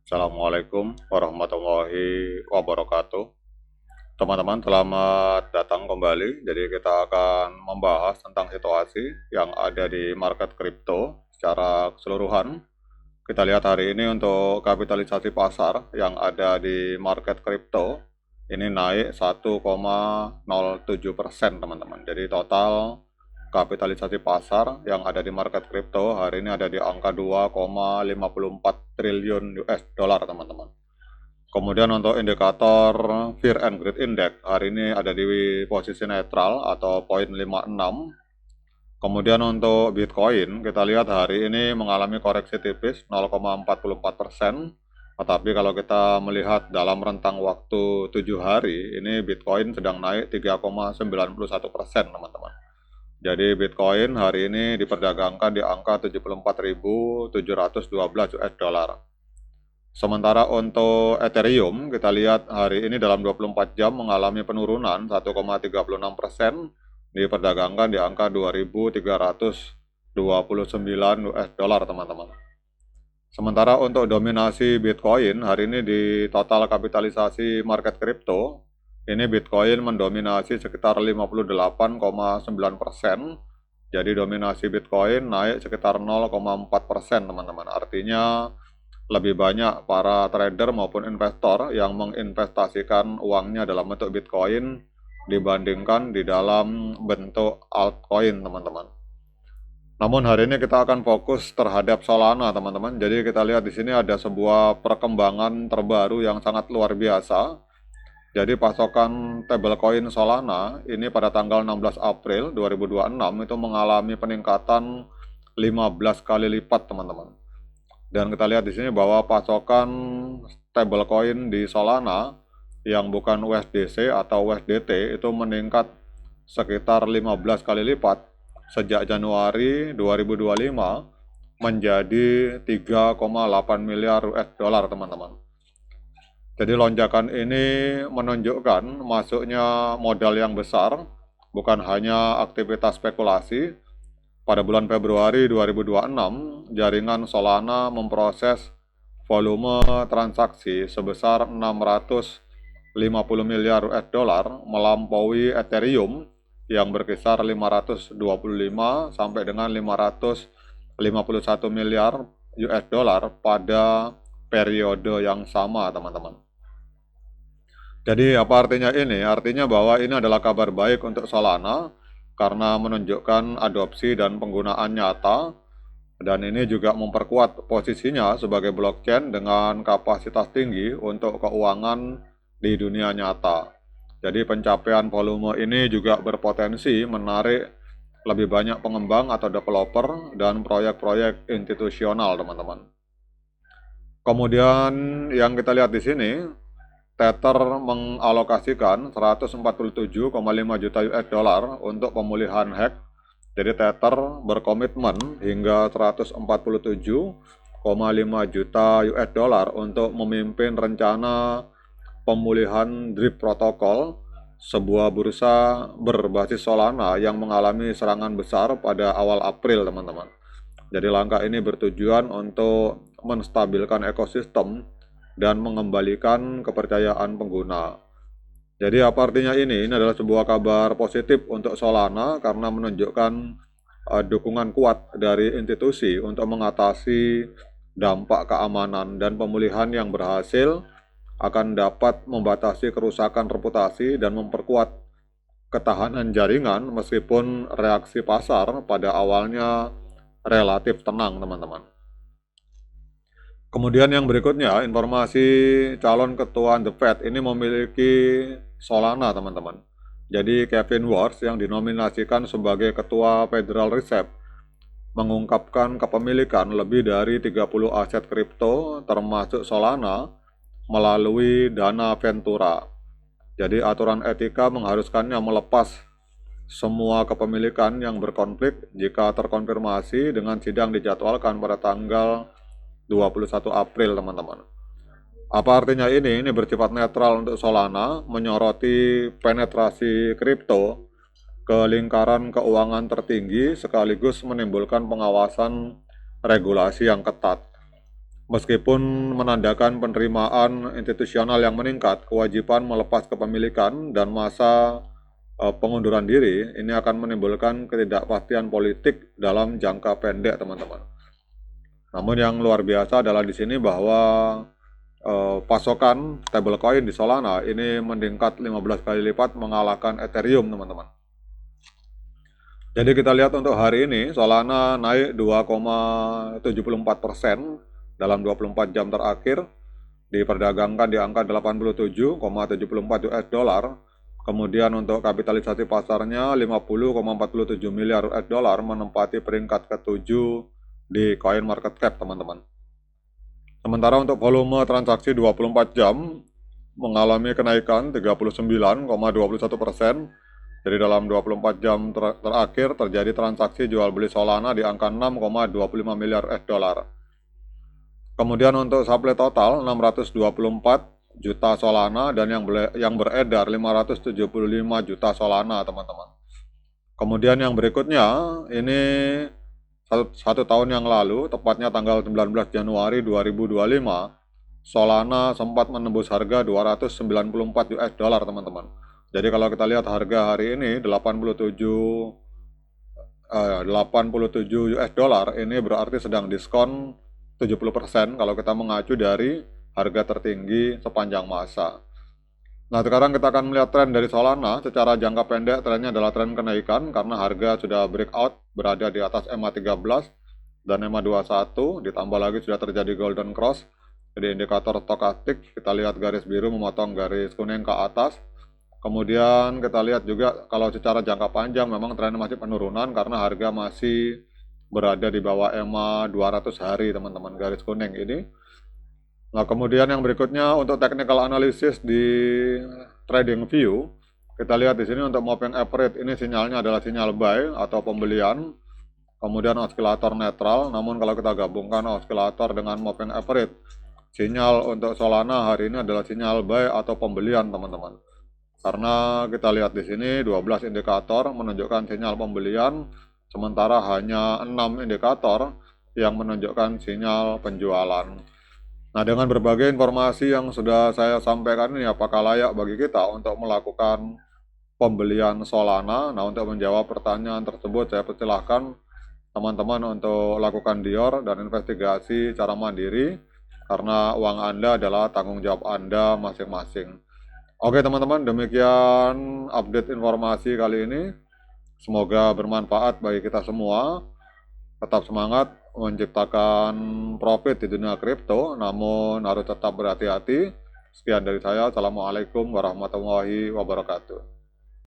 Assalamualaikum warahmatullahi wabarakatuh. Teman-teman, selamat datang kembali. Jadi kita akan membahas tentang situasi yang ada di market kripto secara keseluruhan. Kita lihat hari ini untuk kapitalisasi pasar yang ada di market kripto ini naik 1,07%, teman-teman. Jadi total kapitalisasi pasar yang ada di market kripto hari ini ada di angka 2,54 triliun US dollar, teman-teman. Kemudian untuk indikator Fear and Greed Index hari ini ada di posisi netral atau 0,56. Kemudian untuk Bitcoin kita lihat hari ini mengalami koreksi tipis 0,44%. Tetapi kalau kita melihat dalam rentang waktu 7 hari ini Bitcoin sedang naik 3,91%, teman-teman. Jadi Bitcoin hari ini diperdagangkan di angka 74.712 US dollar. Sementara untuk Ethereum, kita lihat hari ini dalam 24 jam mengalami penurunan 1,36%, diperdagangkan di angka 2.329 US dollar, teman-teman. Sementara untuk dominasi Bitcoin, hari ini di total kapitalisasi market kripto, ini Bitcoin mendominasi sekitar 58,9%, jadi dominasi Bitcoin naik sekitar 0,4%, teman-teman. Artinya lebih banyak para trader maupun investor yang menginvestasikan uangnya dalam bentuk Bitcoin dibandingkan di dalam bentuk altcoin, teman-teman. Namun hari ini kita akan fokus terhadap Solana, teman-teman. Jadi kita lihat di sini ada sebuah perkembangan terbaru yang sangat luar biasa. Jadi pasokan stablecoin Solana ini pada tanggal 16 April 2026 itu mengalami peningkatan 15 kali lipat, teman-teman. Dan kita lihat di sini bahwa pasokan stablecoin di Solana yang bukan USDC atau USDT itu meningkat sekitar 15 kali lipat sejak Januari 2025 menjadi 3,8 miliar US dollar, teman-teman. Jadi lonjakan ini menunjukkan masuknya modal yang besar, bukan hanya aktivitas spekulasi. Pada bulan Februari 2026, jaringan Solana memproses volume transaksi sebesar 650 miliar US dollar melampaui Ethereum yang berkisar 525 sampai dengan 551 miliar US dollar pada periode yang sama, teman-teman. Jadi apa artinya ini? Artinya bahwa ini adalah kabar baik untuk Solana karena menunjukkan adopsi dan penggunaan nyata, dan ini juga memperkuat posisinya sebagai blockchain dengan kapasitas tinggi untuk keuangan di dunia nyata. Jadi pencapaian volume ini juga berpotensi menarik lebih banyak pengembang atau developer dan proyek-proyek institusional, teman-teman. Kemudian yang kita lihat di sini, Tether mengalokasikan 147,5 juta US dollar untuk pemulihan hack. Jadi Tether berkomitmen hingga 147,5 juta US dollar untuk memimpin rencana pemulihan Drip Protocol, sebuah bursa berbasis Solana yang mengalami serangan besar pada awal April, teman-teman. Jadi langkah ini bertujuan untuk menstabilkan ekosistem dan mengembalikan kepercayaan pengguna. Jadi apa artinya ini? Ini adalah sebuah kabar positif untuk Solana karena menunjukkan dukungan kuat dari institusi untuk mengatasi dampak keamanan, dan pemulihan yang berhasil akan dapat membatasi kerusakan reputasi dan memperkuat ketahanan jaringan meskipun reaksi pasar pada awalnya relatif tenang, teman-teman. Kemudian yang berikutnya, informasi calon ketua The Fed ini memiliki Solana, teman-teman. Jadi Kevin Warsh yang dinominasikan sebagai ketua Federal Reserve mengungkapkan kepemilikan lebih dari 30 aset kripto termasuk Solana melalui dana Ventura. Jadi aturan etika mengharuskannya melepas semua kepemilikan yang berkonflik jika terkonfirmasi dengan sidang dijadwalkan pada tanggal 21 April, teman-teman. Apa artinya ini? Ini bersifat netral untuk Solana, menyoroti penetrasi kripto ke lingkaran keuangan tertinggi sekaligus menimbulkan pengawasan regulasi yang ketat. Meskipun menandakan penerimaan institusional yang meningkat, kewajiban melepas kepemilikan dan masa pengunduran diri ini akan menimbulkan ketidakpastian politik dalam jangka pendek, teman-teman. Namun yang luar biasa adalah di sini bahwa pasokan stablecoin di Solana ini meningkat 15 kali lipat mengalahkan Ethereum, teman-teman. Jadi kita lihat untuk hari ini Solana naik 2,74% dalam 24 jam terakhir, diperdagangkan di angka 87,74 US dollar. Kemudian untuk kapitalisasi pasarnya 50,47 miliar US dollar, menempati peringkat ke-7 di coin market cap, teman-teman. Sementara untuk volume transaksi 24 jam mengalami kenaikan 39,21%. Jadi dalam 24 jam terakhir terjadi transaksi jual beli Solana di angka 6,25 miliar US dollar. Kemudian untuk supply total 624 juta Solana dan yang beredar 575 juta Solana, teman-teman. Kemudian yang berikutnya ini satu tahun yang lalu, tepatnya tanggal 19 Januari 2025, Solana sempat menembus harga 294 US dollar, teman-teman. Jadi kalau kita lihat harga hari ini 87 US dollar, ini berarti sedang diskon 70% kalau kita mengacu dari harga tertinggi sepanjang masa. Nah, sekarang kita akan melihat tren dari Solana. Secara jangka pendek trennya adalah tren kenaikan karena harga sudah breakout berada di atas EMA13 dan EMA21, ditambah lagi sudah terjadi golden cross. Jadi indikator stokastik, kita lihat garis biru memotong garis kuning ke atas. Kemudian kita lihat juga kalau secara jangka panjang memang trennya masih penurunan karena harga masih berada di bawah EMA 200 hari, teman-teman, garis kuning ini. Nah, kemudian yang berikutnya untuk technical analysis di trading view, kita lihat di sini untuk moving average ini sinyalnya adalah sinyal buy atau pembelian. Kemudian osilator netral, namun kalau kita gabungkan osilator dengan moving average, sinyal untuk Solana hari ini adalah sinyal buy atau pembelian, teman-teman. Karena kita lihat di sini 12 indikator menunjukkan sinyal pembelian, sementara hanya 6 indikator yang menunjukkan sinyal penjualan. Nah, dengan berbagai informasi yang sudah saya sampaikan ini, apakah layak bagi kita untuk melakukan pembelian Solana? Nah, untuk menjawab pertanyaan tersebut, saya persilahkan teman-teman untuk lakukan dior dan investigasi secara mandiri, karena uang Anda adalah tanggung jawab Anda masing-masing. Oke teman-teman, demikian update informasi kali ini. Semoga bermanfaat bagi kita semua. Tetap semangat menciptakan profit di dunia kripto, namun harus tetap berhati-hati. Sekian dari saya. Assalamualaikum warahmatullahi wabarakatuh.